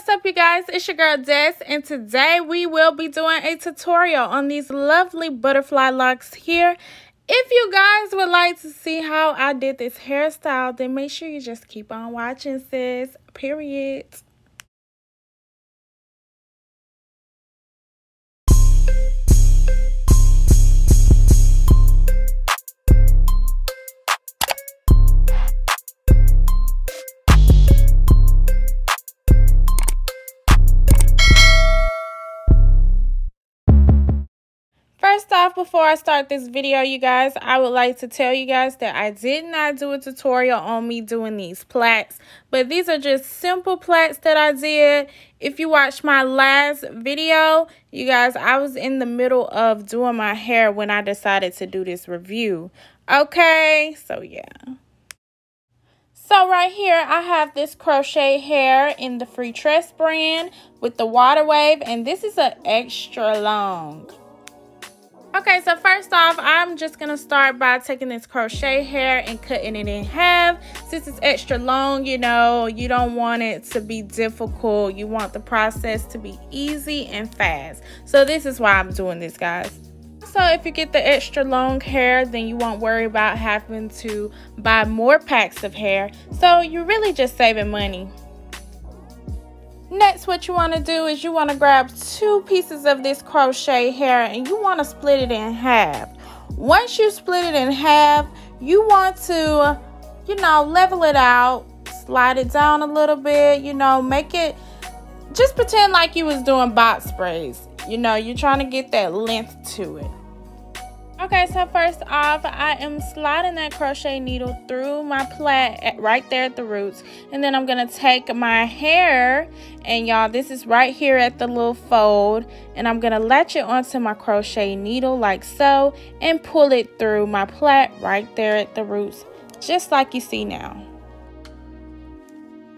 up, you guys? It's your girl Des, and today we will be doing a tutorial on these lovely butterfly locks here. If you guys would like to see how I did this hairstyle, then make sure you just keep on watching, sis. Period. First off, before I start this video, you guys, I would like to tell you guys that I did not do a tutorial on me doing these plaits, but these are just simple plaits that I did. If you watched my last video, you guys, I was in the middle of doing my hair when I decided to do this review. Okay, so yeah. So right here, I have this crochet hair in the Freetress brand with the water wave, and this is an extra long. Okay, so first off, I'm just going to start by taking this crochet hair and cutting it in half. Since it's extra long, you know, you don't want it to be difficult. You want the process to be easy and fast. So this is why I'm doing this, guys. So if you get the extra long hair, then you won't worry about having to buy more packs of hair. So you're really just saving money. Next, what you want to do is you want to grab 2 pieces of this crochet hair and you want to split it in half. Once you split it in half, you want to, you know, level it out, slide it down a little bit, you know, make it, just pretend like you was doing box braids. You know, you're trying to get that length to it. Okay, so first off, I am sliding that crochet needle through my plait right there at the roots. And then I'm going to take my hair, and y'all, this is right here at the little fold. And I'm going to latch it onto my crochet needle like so and pull it through my plait right there at the roots, just like you see now.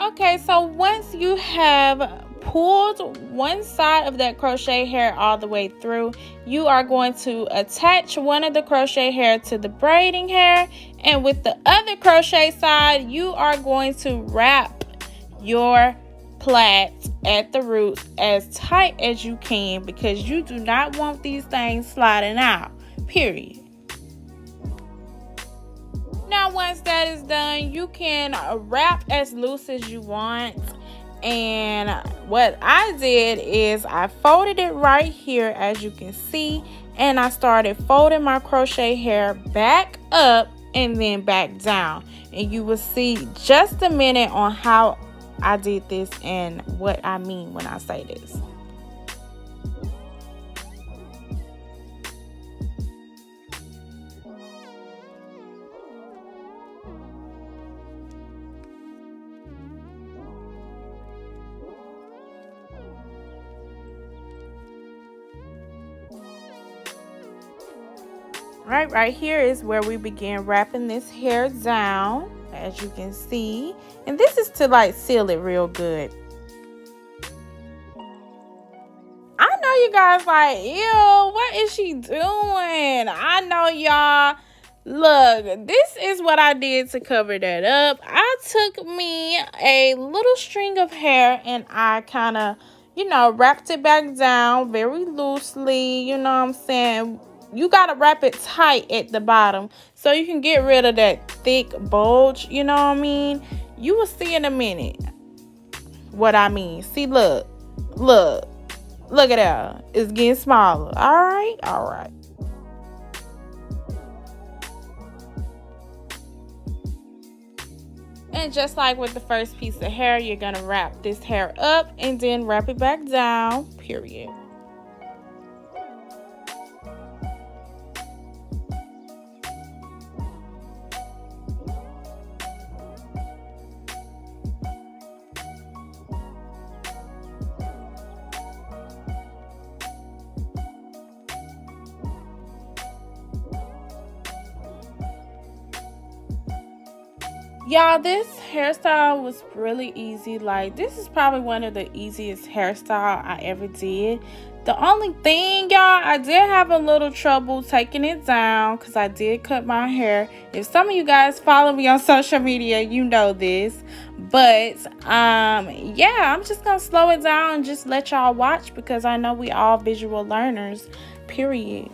Okay, so once you have pulled one side of that crochet hair all the way through, you are going to attach one of the crochet hair to the braiding hair, and with the other crochet side you are going to wrap your plait at the roots as tight as you can, because you do not want these things sliding out, period. Now once that is done, you can wrap as loose as you want. And what I did is I folded it right here, as you can see, and I started folding my crochet hair back up and then back down. And you will see just a minute on how I did this and what I mean when I say this. Right here is where we begin wrapping this hair down, as you can see. And this is to like seal it real good. I know you guys like, ew, what is she doing? I know y'all. Look, this is what I did to cover that up. I took me a little string of hair and I kind of, you know, wrapped it back down very loosely, you know what I'm saying? You got to wrap it tight at the bottom so you can get rid of that thick bulge, you know what I mean? You will see in a minute what I mean. See, look at that. It's getting smaller. All right. And just like with the first piece of hair, you're going to wrap this hair up and then wrap it back down, period. Y'all, this hairstyle was really easy. Like, this is probably one of the easiest hairstyle I ever did. The only thing, y'all, I did have a little trouble taking it down because I did cut my hair. If some of you guys follow me on social media, you know this. But, yeah, I'm just going to slow it down and just let y'all watch because I know we all visual learners, period.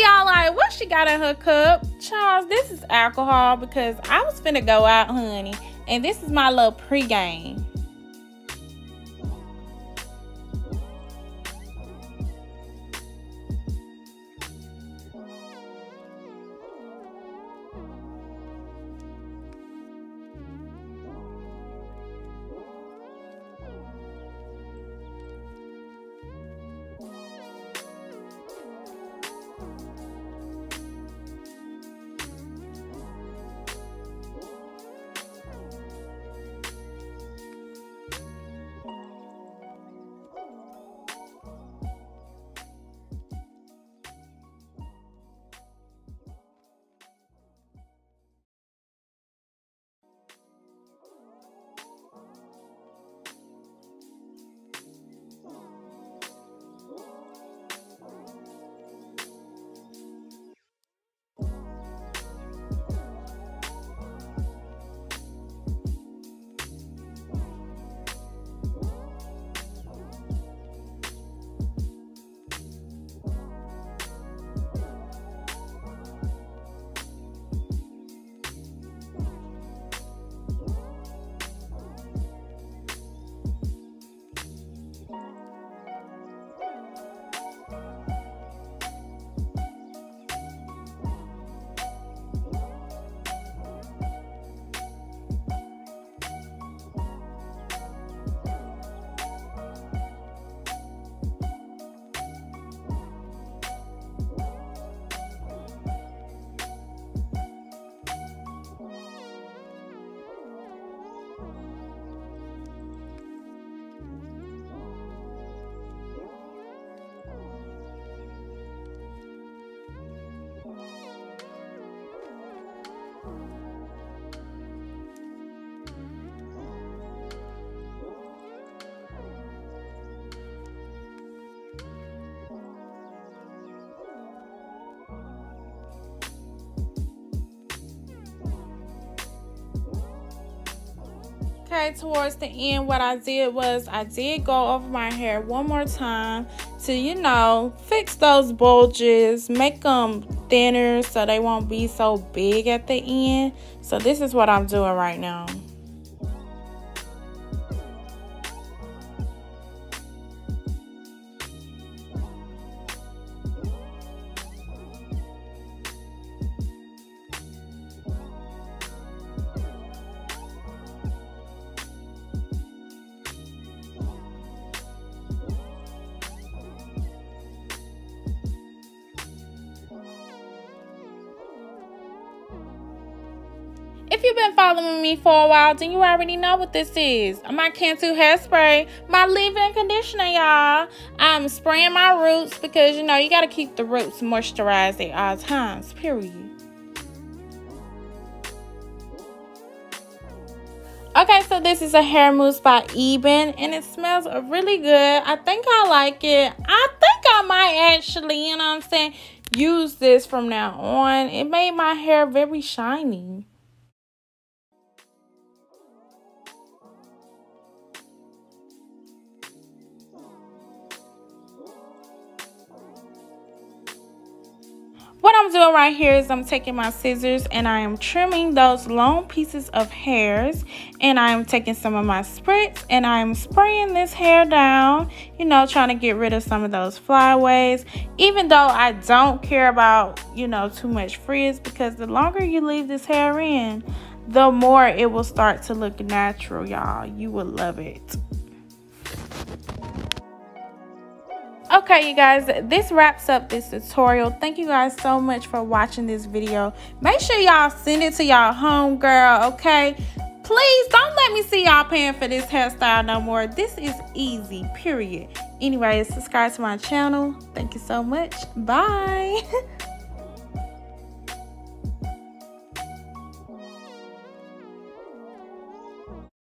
Y'all like, what she got in her cup? Charles, this is alcohol because I was finna go out, honey, and this is my little pregame. Okay, towards the end, what I did was I did go over my hair one more time to, you know, fix those bulges, make them thinner so they won't be so big at the end. So this is what I'm doing right now. If you've been following me for a while, then you already know what this is. My Cantu Hairspray, my leave-in conditioner, y'all. I'm spraying my roots because, you know, you got to keep the roots moisturized at all times, period. Okay, so this is a hair mousse by Ebin, and it smells really good. I think I like it. I think I might actually, you know what I'm saying, use this from now on. It made my hair very shiny. What I'm doing right here is I'm taking my scissors and I am trimming those long pieces of hairs, and I am taking some of my spritz and I am spraying this hair down, you know, trying to get rid of some of those flyaways, even though I don't care about, you know, too much frizz, because the longer you leave this hair in, the more it will start to look natural, y'all. You will love it. Okay, you guys, this wraps up this tutorial. Thank you guys so much for watching this video. Make sure y'all send it to y'all homegirl, okay? Please don't let me see y'all paying for this hairstyle no more. This is easy, period. Anyways, subscribe to my channel. Thank you so much. Bye.